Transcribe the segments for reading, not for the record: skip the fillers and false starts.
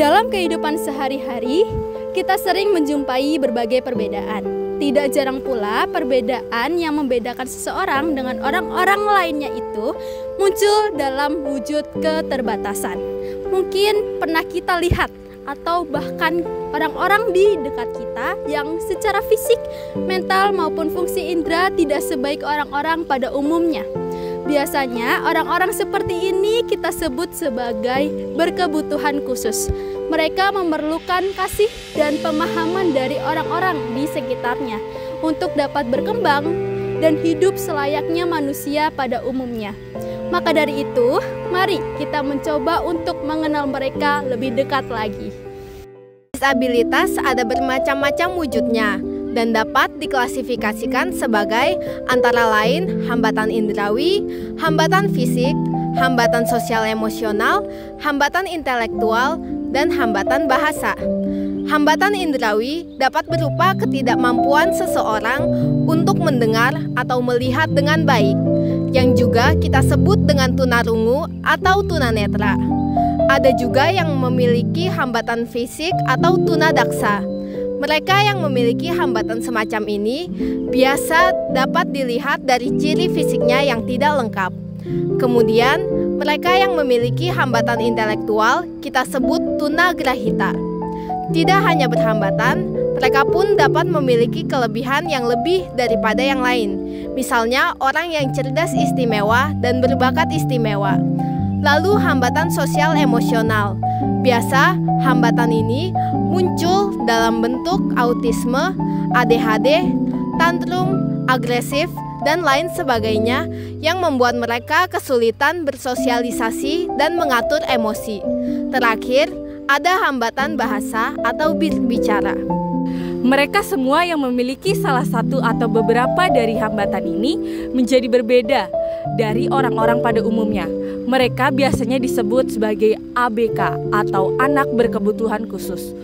Dalam kehidupan sehari-hari, kita sering menjumpai berbagai perbedaan. Tidak jarang pula perbedaan yang membedakan seseorang dengan orang-orang lainnya itu muncul dalam wujud keterbatasan. Mungkin pernah kita lihat atau bahkan orang-orang di dekat kita yang secara fisik, mental maupun fungsi indera tidak sebaik orang-orang pada umumnya. Biasanya orang-orang seperti ini kita sebut sebagai berkebutuhan khusus. Mereka memerlukan kasih dan pemahaman dari orang-orang di sekitarnya untuk dapat berkembang dan hidup selayaknya manusia pada umumnya. Maka dari itu, mari kita mencoba untuk mengenal mereka lebih dekat lagi. Disabilitas ada bermacam-macam wujudnya dan dapat diklasifikasikan sebagai antara lain hambatan indrawi, hambatan fisik, hambatan sosial emosional, hambatan intelektual, dan hambatan bahasa. Hambatan indrawi dapat berupa ketidakmampuan seseorang untuk mendengar atau melihat dengan baik, yang juga kita sebut dengan tunarungu atau tunanetra. Ada juga yang memiliki hambatan fisik atau tunadaksa. Mereka yang memiliki hambatan semacam ini biasa dapat dilihat dari ciri fisiknya yang tidak lengkap. Kemudian, mereka yang memiliki hambatan intelektual kita sebut tunagrahita. Tidak hanya berhambatan, mereka pun dapat memiliki kelebihan yang lebih daripada yang lain. Misalnya, orang yang cerdas istimewa dan berbakat istimewa. Lalu hambatan sosial emosional. Biasa, hambatan ini muncul dalam bentuk autisme, ADHD, tantrum, agresif, dan lain sebagainya yang membuat mereka kesulitan bersosialisasi dan mengatur emosi. Terakhir, ada hambatan bahasa atau berbicara. Mereka semua yang memiliki salah satu atau beberapa dari hambatan ini menjadi berbeda dari orang-orang pada umumnya. Mereka biasanya disebut sebagai ABK atau anak berkebutuhan khusus.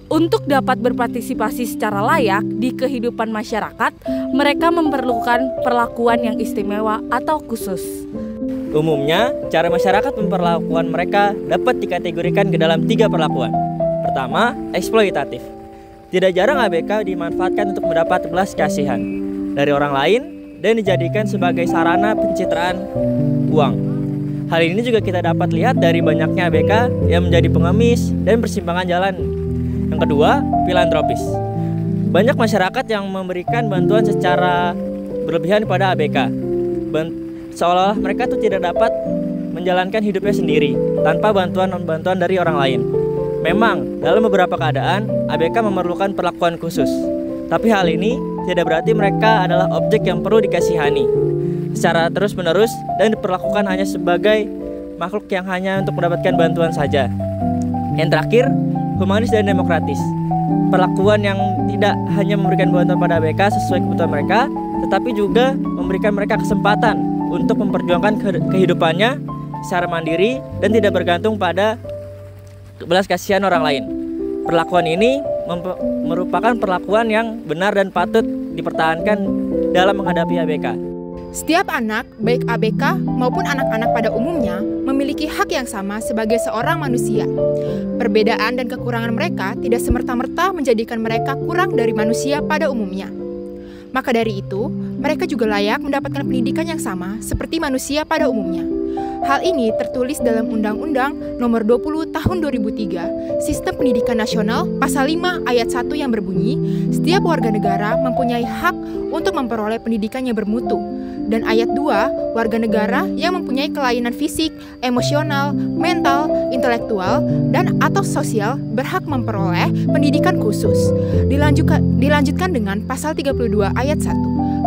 Untuk dapat berpartisipasi secara layak di kehidupan masyarakat, mereka memerlukan perlakuan yang istimewa atau khusus. Umumnya, cara masyarakat memperlakukan mereka dapat dikategorikan ke dalam 3 perlakuan. Pertama, eksploitatif. Tidak jarang ABK dimanfaatkan untuk mendapat belas kasihan dari orang lain dan dijadikan sebagai sarana pencitraan uang. Hal ini juga kita dapat lihat dari banyaknya ABK yang menjadi pengemis dan persimpangan jalan. Yang kedua, filantropis. Banyak masyarakat yang memberikan bantuan secara berlebihan kepada ABK. Seolah mereka tuh tidak dapat menjalankan hidupnya sendiri tanpa bantuan dari orang lain. Memang, dalam beberapa keadaan, ABK memerlukan perlakuan khusus. Tapi hal ini tidak berarti mereka adalah objek yang perlu dikasihani secara terus-menerus dan diperlakukan hanya sebagai makhluk yang hanya untuk mendapatkan bantuan saja. Yang terakhir, humanis dan demokratis. Perlakuan yang tidak hanya memberikan bantuan pada ABK sesuai kebutuhan mereka, tetapi juga memberikan mereka kesempatan untuk memperjuangkan kehidupannya secara mandiri dan tidak bergantung pada belas kasihan orang lain. Perlakuan ini merupakan perlakuan yang benar dan patut dipertahankan dalam menghadapi ABK. Setiap anak, baik ABK maupun anak-anak pada umumnya, memiliki hak yang sama sebagai seorang manusia. Perbedaan dan kekurangan mereka tidak semerta-merta menjadikan mereka kurang dari manusia pada umumnya. Maka dari itu, mereka juga layak mendapatkan pendidikan yang sama seperti manusia pada umumnya. Hal ini tertulis dalam Undang-Undang Nomor 20 Tahun 2003, Sistem Pendidikan Nasional, Pasal 5 Ayat 1 yang berbunyi, setiap warga negara mempunyai hak untuk memperoleh pendidikan yang bermutu. Dan ayat 2, warga negara yang mempunyai kelainan fisik, emosional, mental, intelektual, dan atau sosial berhak memperoleh pendidikan khusus. Dilanjutkan dengan pasal 32 ayat 1.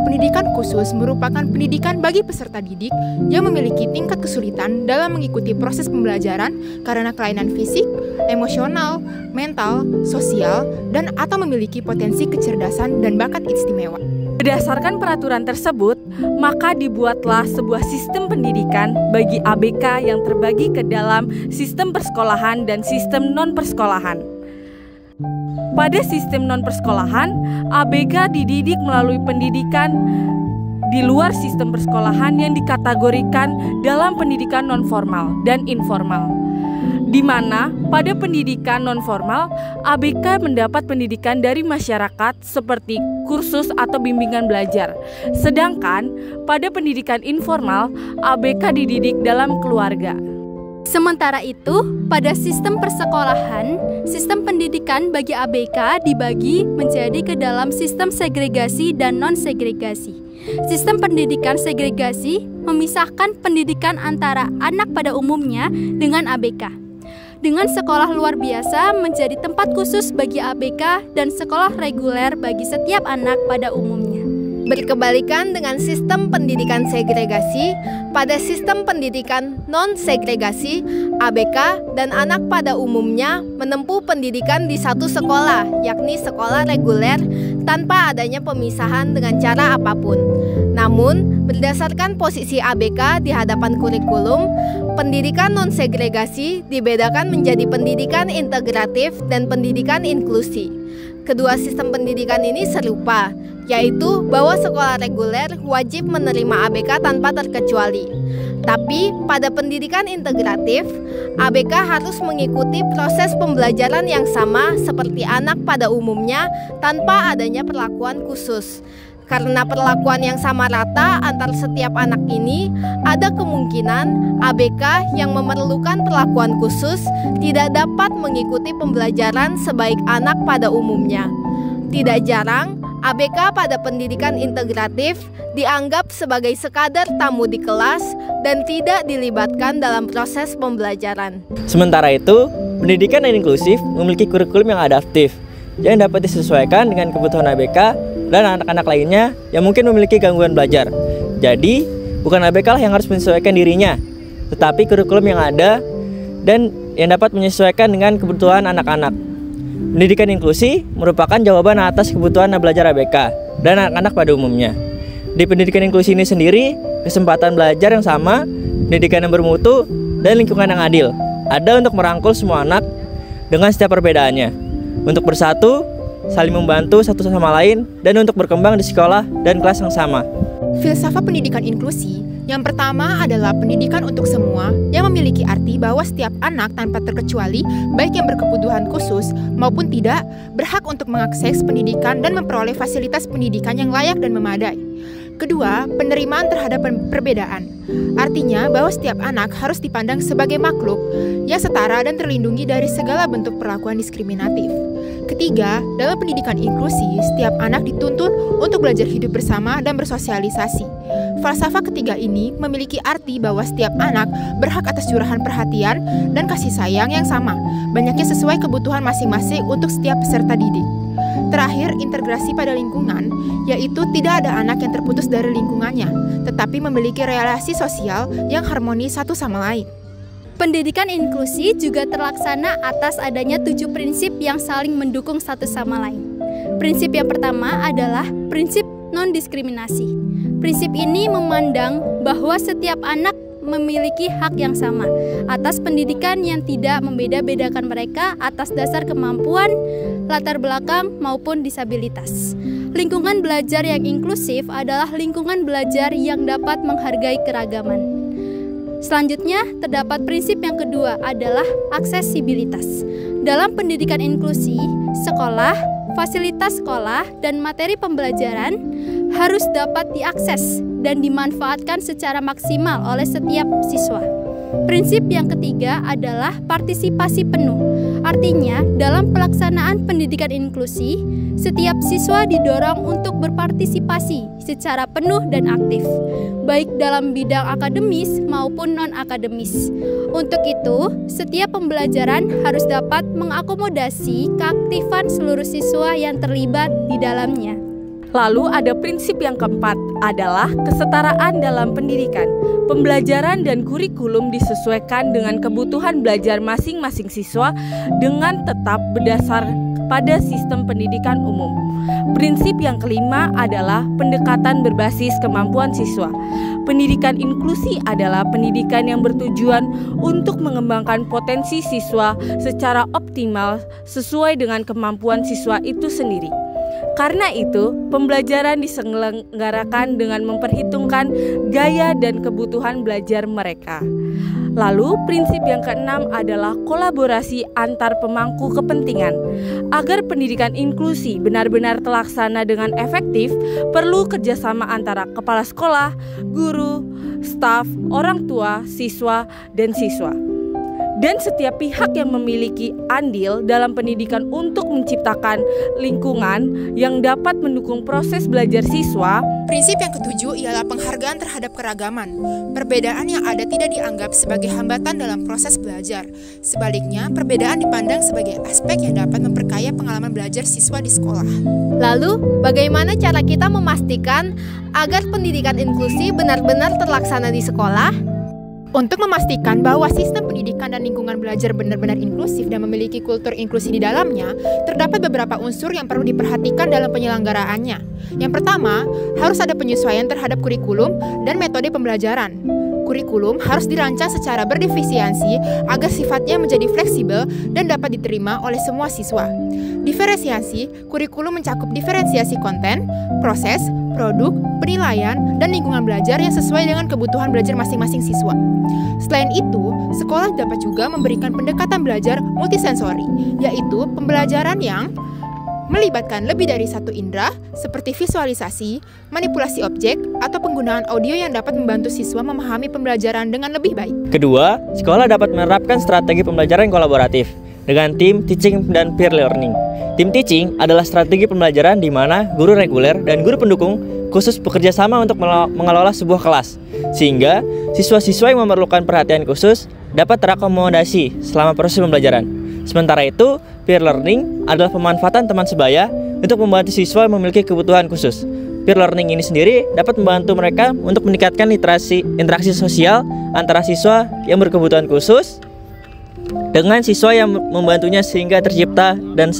Pendidikan khusus merupakan pendidikan bagi peserta didik yang memiliki tingkat kesulitan dalam mengikuti proses pembelajaran karena kelainan fisik, emosional, mental, sosial, dan atau memiliki potensi kecerdasan dan bakat istimewa. Berdasarkan peraturan tersebut, maka dibuatlah sebuah sistem pendidikan bagi ABK yang terbagi ke dalam sistem persekolahan dan sistem non-persekolahan. Pada sistem non-persekolahan, ABK dididik melalui pendidikan di luar sistem persekolahan yang dikategorikan dalam pendidikan non-formal dan informal. di mana pada pendidikan nonformal ABK mendapat pendidikan dari masyarakat seperti kursus atau bimbingan belajar. Sedangkan pada pendidikan informal ABK dididik dalam keluarga. Sementara itu, pada sistem persekolahan, sistem pendidikan bagi ABK dibagi menjadi ke dalam sistem segregasi dan non-segregasi. Sistem pendidikan segregasi memisahkan pendidikan antara anak pada umumnya dengan ABK. Dengan sekolah luar biasa menjadi tempat khusus bagi ABK dan sekolah reguler bagi setiap anak pada umumnya. Berkebalikan dengan sistem pendidikan segregasi, pada sistem pendidikan non-segregasi, ABK dan anak pada umumnya menempuh pendidikan di satu sekolah, yakni sekolah reguler, tanpa adanya pemisahan dengan cara apapun. Namun, berdasarkan posisi ABK di hadapan kurikulum, pendidikan non-segregasi dibedakan menjadi pendidikan integratif dan pendidikan inklusi. Kedua sistem pendidikan ini serupa, yaitu bahwa sekolah reguler wajib menerima ABK tanpa terkecuali. Tapi pada pendidikan integratif, ABK harus mengikuti proses pembelajaran yang sama seperti anak pada umumnya tanpa adanya perlakuan khusus. Karena perlakuan yang sama rata antar setiap anak ini, ada kemungkinan ABK yang memerlukan perlakuan khusus tidak dapat mengikuti pembelajaran sebaik anak pada umumnya. Tidak jarang, ABK pada pendidikan integratif dianggap sebagai sekadar tamu di kelas dan tidak dilibatkan dalam proses pembelajaran. Sementara itu, pendidikan yang inklusif memiliki kurikulum yang adaptif, yang dapat disesuaikan dengan kebutuhan ABK dan anak-anak lainnya yang mungkin memiliki gangguan belajar. Jadi, bukan ABK lah yang harus menyesuaikan dirinya, tetapi kurikulum yang ada dan yang dapat menyesuaikan dengan kebutuhan anak-anak. Pendidikan inklusi merupakan jawaban atas kebutuhan belajar ABK dan anak-anak pada umumnya. Di pendidikan inklusi ini sendiri, kesempatan belajar yang sama, pendidikan yang bermutu, dan lingkungan yang adil ada untuk merangkul semua anak dengan setiap perbedaannya, untuk bersatu, saling membantu satu sama lain, dan untuk berkembang di sekolah dan kelas yang sama. Filsafat pendidikan inklusi yang pertama adalah pendidikan untuk semua, yang memiliki arti bahwa setiap anak tanpa terkecuali, baik yang berkebutuhan khusus maupun tidak, berhak untuk mengakses pendidikan dan memperoleh fasilitas pendidikan yang layak dan memadai. Kedua, penerimaan terhadap perbedaan. Artinya bahwa setiap anak harus dipandang sebagai makhluk yang setara dan terlindungi dari segala bentuk perlakuan diskriminatif. Ketiga, dalam pendidikan inklusi, setiap anak dituntut untuk belajar hidup bersama dan bersosialisasi. Falsafah ketiga ini memiliki arti bahwa setiap anak berhak atas curahan perhatian dan kasih sayang yang sama, banyaknya sesuai kebutuhan masing-masing untuk setiap peserta didik. Terakhir, integrasi pada lingkungan, yaitu tidak ada anak yang terputus dari lingkungannya, tetapi memiliki relasi sosial yang harmonis satu sama lain. Pendidikan inklusi juga terlaksana atas adanya 7 prinsip yang saling mendukung satu sama lain. Prinsip yang pertama adalah prinsip non-diskriminasi. Prinsip ini memandang bahwa setiap anak memiliki hak yang sama atas pendidikan yang tidak membeda-bedakan mereka atas dasar kemampuan, latar belakang, maupun disabilitas. Lingkungan belajar yang inklusif adalah lingkungan belajar yang dapat menghargai keragaman. Selanjutnya, terdapat prinsip yang kedua adalah aksesibilitas. Dalam pendidikan inklusi, sekolah, fasilitas sekolah, dan materi pembelajaran harus dapat diakses dan dimanfaatkan secara maksimal oleh setiap siswa. Prinsip yang ketiga adalah partisipasi penuh. Artinya, dalam pelaksanaan pendidikan inklusi, setiap siswa didorong untuk berpartisipasi secara penuh dan aktif, baik dalam bidang akademis maupun non-akademis. Untuk itu, setiap pembelajaran harus dapat mengakomodasi keaktifan seluruh siswa yang terlibat di dalamnya. Lalu ada prinsip yang keempat adalah kesetaraan dalam pendidikan. Pembelajaran dan kurikulum disesuaikan dengan kebutuhan belajar masing-masing siswa dengan tetap berdasar pada sistem pendidikan umum. Prinsip yang kelima adalah pendekatan berbasis kemampuan siswa. Pendidikan inklusi adalah pendidikan yang bertujuan untuk mengembangkan potensi siswa secara optimal sesuai dengan kemampuan siswa itu sendiri. Karena itu, pembelajaran diselenggarakan dengan memperhitungkan gaya dan kebutuhan belajar mereka. Lalu, prinsip yang keenam adalah kolaborasi antar pemangku kepentingan. Agar pendidikan inklusi benar-benar terlaksana dengan efektif, perlu kerjasama antara kepala sekolah, guru, staf, orang tua, siswa, dan siswa. Dan setiap pihak yang memiliki andil dalam pendidikan untuk menciptakan lingkungan yang dapat mendukung proses belajar siswa. Prinsip yang ketujuh ialah penghargaan terhadap keragaman. Perbedaan yang ada tidak dianggap sebagai hambatan dalam proses belajar. Sebaliknya, perbedaan dipandang sebagai aspek yang dapat memperkaya pengalaman belajar siswa di sekolah. Lalu, bagaimana cara kita memastikan agar pendidikan inklusi benar-benar terlaksana di sekolah? Untuk memastikan bahwa sistem pendidikan dan lingkungan belajar benar-benar inklusif dan memiliki kultur inklusi di dalamnya, terdapat beberapa unsur yang perlu diperhatikan dalam penyelenggaraannya. Yang pertama, harus ada penyesuaian terhadap kurikulum dan metode pembelajaran. Kurikulum harus dirancang secara berdifferensiasi agar sifatnya menjadi fleksibel dan dapat diterima oleh semua siswa. Diferensiasi, kurikulum mencakup diferensiasi konten, proses, produk, penilaian, dan lingkungan belajar yang sesuai dengan kebutuhan belajar masing-masing siswa. Selain itu, sekolah dapat juga memberikan pendekatan belajar multisensori, yaitu pembelajaran yang melibatkan lebih dari satu indera seperti visualisasi, manipulasi objek, atau penggunaan audio yang dapat membantu siswa memahami pembelajaran dengan lebih baik. Kedua, sekolah dapat menerapkan strategi pembelajaran kolaboratif dengan tim teaching dan peer learning. Tim teaching adalah strategi pembelajaran di mana guru reguler dan guru pendukung khusus bekerja sama untuk mengelola sebuah kelas, sehingga siswa-siswa yang memerlukan perhatian khusus dapat terakomodasi selama proses pembelajaran. Sementara itu, peer learning adalah pemanfaatan teman sebaya untuk membantu siswa yang memiliki kebutuhan khusus. Peer learning ini sendiri dapat membantu mereka untuk meningkatkan interaksi sosial antara siswa yang berkebutuhan khusus dengan siswa yang membantunya sehingga tercipta dan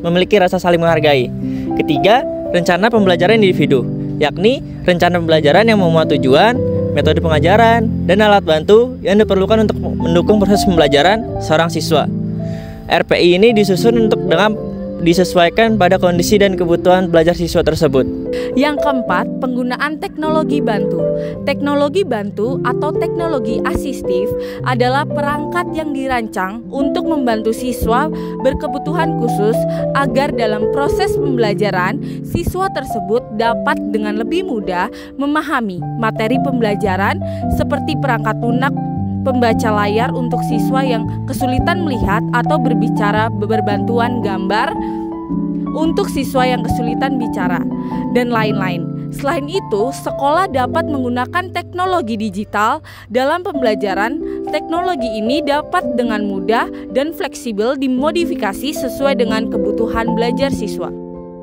memiliki rasa saling menghargai. Ketiga, rencana pembelajaran individu, yakni rencana pembelajaran yang memuat tujuan, metode pengajaran, dan alat bantu yang diperlukan untuk mendukung proses pembelajaran seorang siswa. RPI ini disusun disesuaikan pada kondisi dan kebutuhan belajar siswa tersebut. Yang keempat, penggunaan teknologi bantu. Teknologi bantu atau teknologi asistif adalah perangkat yang dirancang untuk membantu siswa berkebutuhan khusus agar dalam proses pembelajaran, siswa tersebut dapat dengan lebih mudah memahami materi pembelajaran seperti perangkat lunak pembaca layar untuk siswa yang kesulitan melihat atau berbicara berbantuan gambar untuk siswa yang kesulitan bicara, dan lain-lain. Selain itu, sekolah dapat menggunakan teknologi digital dalam pembelajaran. Teknologi ini dapat dengan mudah dan fleksibel dimodifikasi sesuai dengan kebutuhan belajar siswa.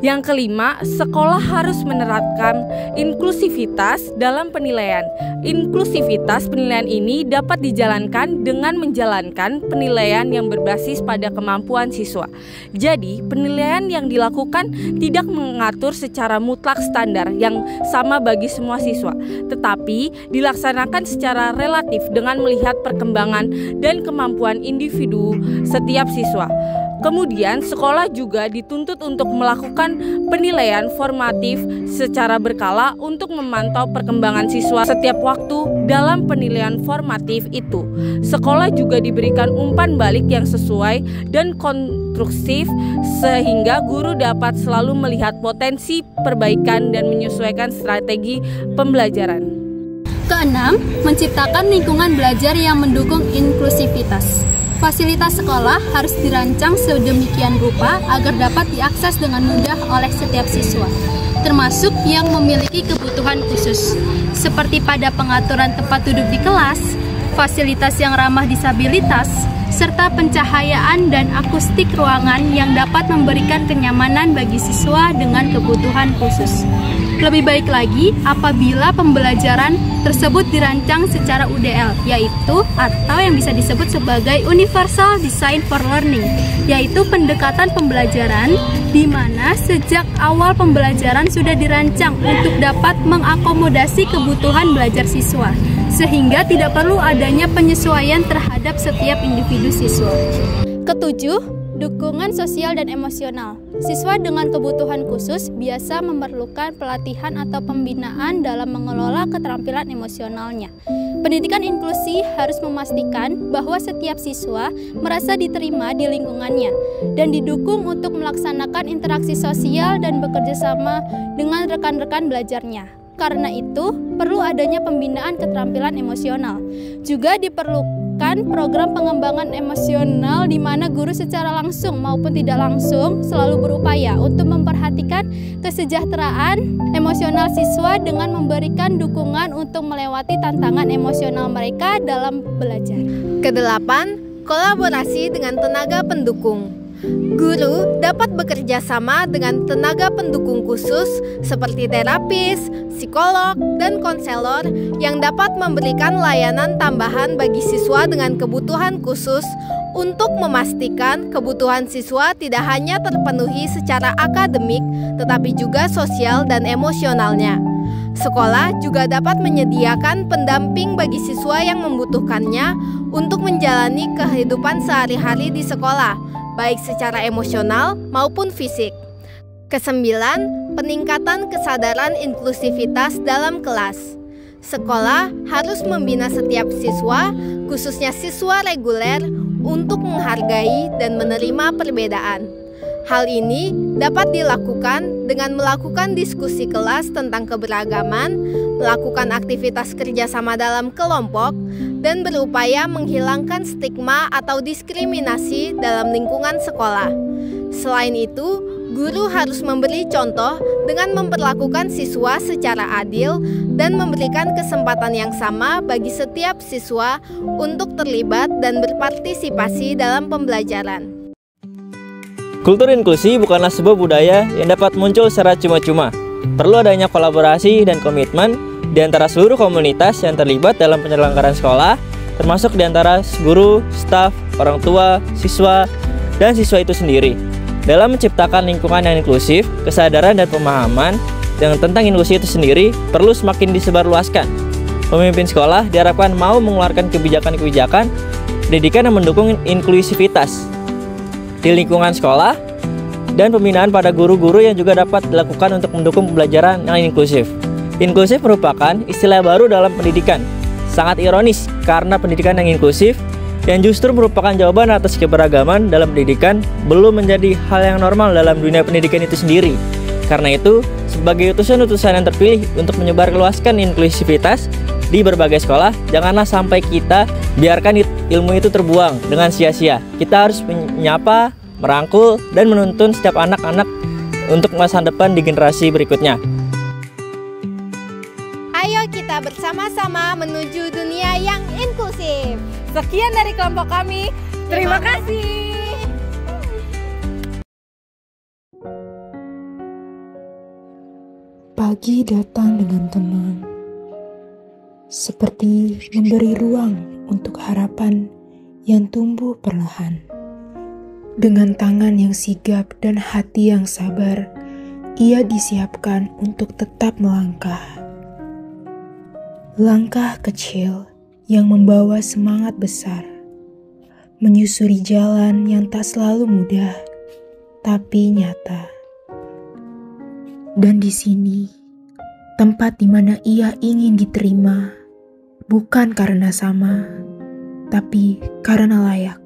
Yang kelima, sekolah harus menerapkan inklusivitas dalam penilaian. Inklusivitas penilaian ini dapat dijalankan dengan menjalankan penilaian yang berbasis pada kemampuan siswa. Jadi, penilaian yang dilakukan tidak mengatur secara mutlak standar yang sama bagi semua siswa, tetapi dilaksanakan secara relatif dengan melihat perkembangan dan kemampuan individu setiap siswa. Kemudian, sekolah juga dituntut untuk melakukan penilaian formatif secara berkala untuk memantau perkembangan siswa setiap waktu. Dalam penilaian formatif itu, sekolah juga diberikan umpan balik yang sesuai dan konstruktif sehingga guru dapat selalu melihat potensi perbaikan dan menyesuaikan strategi pembelajaran. Keenam, menciptakan lingkungan belajar yang mendukung inklusivitas. Fasilitas sekolah harus dirancang sedemikian rupa agar dapat diakses dengan mudah oleh setiap siswa, termasuk yang memiliki kebutuhan khusus, seperti pada pengaturan tempat duduk di kelas, fasilitas yang ramah disabilitas, serta pencahayaan dan akustik ruangan yang dapat memberikan kenyamanan bagi siswa dengan kebutuhan khusus. Lebih baik lagi apabila pembelajaran tersebut dirancang secara UDL, yaitu atau yang bisa disebut sebagai Universal Design for Learning, yaitu pendekatan pembelajaran di mana sejak awal pembelajaran sudah dirancang untuk dapat mengakomodasi kebutuhan belajar siswa, sehingga tidak perlu adanya penyesuaian terhadap setiap individu siswa. Ketujuh, dukungan sosial dan emosional. Siswa dengan kebutuhan khusus biasa memerlukan pelatihan atau pembinaan dalam mengelola keterampilan emosionalnya. Pendidikan inklusi harus memastikan bahwa setiap siswa merasa diterima di lingkungannya dan didukung untuk melaksanakan interaksi sosial dan bekerja sama dengan rekan-rekan belajarnya. Karena itu, perlu adanya pembinaan keterampilan emosional. Juga diperlukan program pengembangan emosional di mana guru secara langsung maupun tidak langsung selalu berupaya untuk memperhatikan kesejahteraan emosional siswa dengan memberikan dukungan untuk melewati tantangan emosional mereka dalam belajar. Kedelapan, kolaborasi dengan tenaga pendukung. Guru dapat bekerja sama dengan tenaga pendukung khusus seperti terapis, psikolog, dan konselor yang dapat memberikan layanan tambahan bagi siswa dengan kebutuhan khusus untuk memastikan kebutuhan siswa tidak hanya terpenuhi secara akademik tetapi juga sosial dan emosionalnya. Sekolah juga dapat menyediakan pendamping bagi siswa yang membutuhkannya untuk menjalani kehidupan sehari-hari di sekolah, baik secara emosional maupun fisik. Kesembilan, peningkatan kesadaran inklusivitas dalam kelas. Sekolah harus membina setiap siswa, khususnya siswa reguler, untuk menghargai dan menerima perbedaan. Hal ini dapat dilakukan dengan melakukan diskusi kelas tentang keberagaman, melakukan aktivitas kerjasama dalam kelompok, dan berupaya menghilangkan stigma atau diskriminasi dalam lingkungan sekolah. Selain itu, guru harus memberi contoh dengan memperlakukan siswa secara adil dan memberikan kesempatan yang sama bagi setiap siswa untuk terlibat dan berpartisipasi dalam pembelajaran. Kultur inklusi bukanlah sebuah budaya yang dapat muncul secara cuma-cuma. Perlu adanya kolaborasi dan komitmen di antara seluruh komunitas yang terlibat dalam penyelenggaraan sekolah, termasuk di antara guru, staf, orang tua, siswa, dan siswa itu sendiri. Dalam menciptakan lingkungan yang inklusif, kesadaran dan pemahaman tentang inklusi itu sendiri perlu semakin disebarluaskan. Pemimpin sekolah diharapkan mau mengeluarkan kebijakan-kebijakan pendidikan yang mendukung inklusivitas di lingkungan sekolah dan pembinaan pada guru-guru yang juga dapat dilakukan untuk mendukung pembelajaran yang inklusif. Inklusif merupakan istilah baru dalam pendidikan. Sangat ironis karena pendidikan yang inklusif yang justru merupakan jawaban atas keberagaman dalam pendidikan belum menjadi hal yang normal dalam dunia pendidikan itu sendiri. Karena itu, sebagai utusan-utusan yang terpilih untuk menyebarluaskan inklusivitas di berbagai sekolah, janganlah sampai kita biarkan ilmu itu terbuang dengan sia-sia. Kita harus menyapa, merangkul, dan menuntun setiap anak-anak untuk masa depan di generasi berikutnya. Ayo kita bersama-sama menuju dunia yang inklusif. Sekian dari kelompok kami. Terima kasih. Pagi datang dengan tenang, seperti memberi ruang untuk harapan yang tumbuh perlahan. Dengan tangan yang sigap dan hati yang sabar, ia disiapkan untuk tetap melangkah. Langkah kecil yang membawa semangat besar, menyusuri jalan yang tak selalu mudah, tapi nyata. Dan di sini, tempat di mana ia ingin diterima, bukan karena sama, tapi karena layak.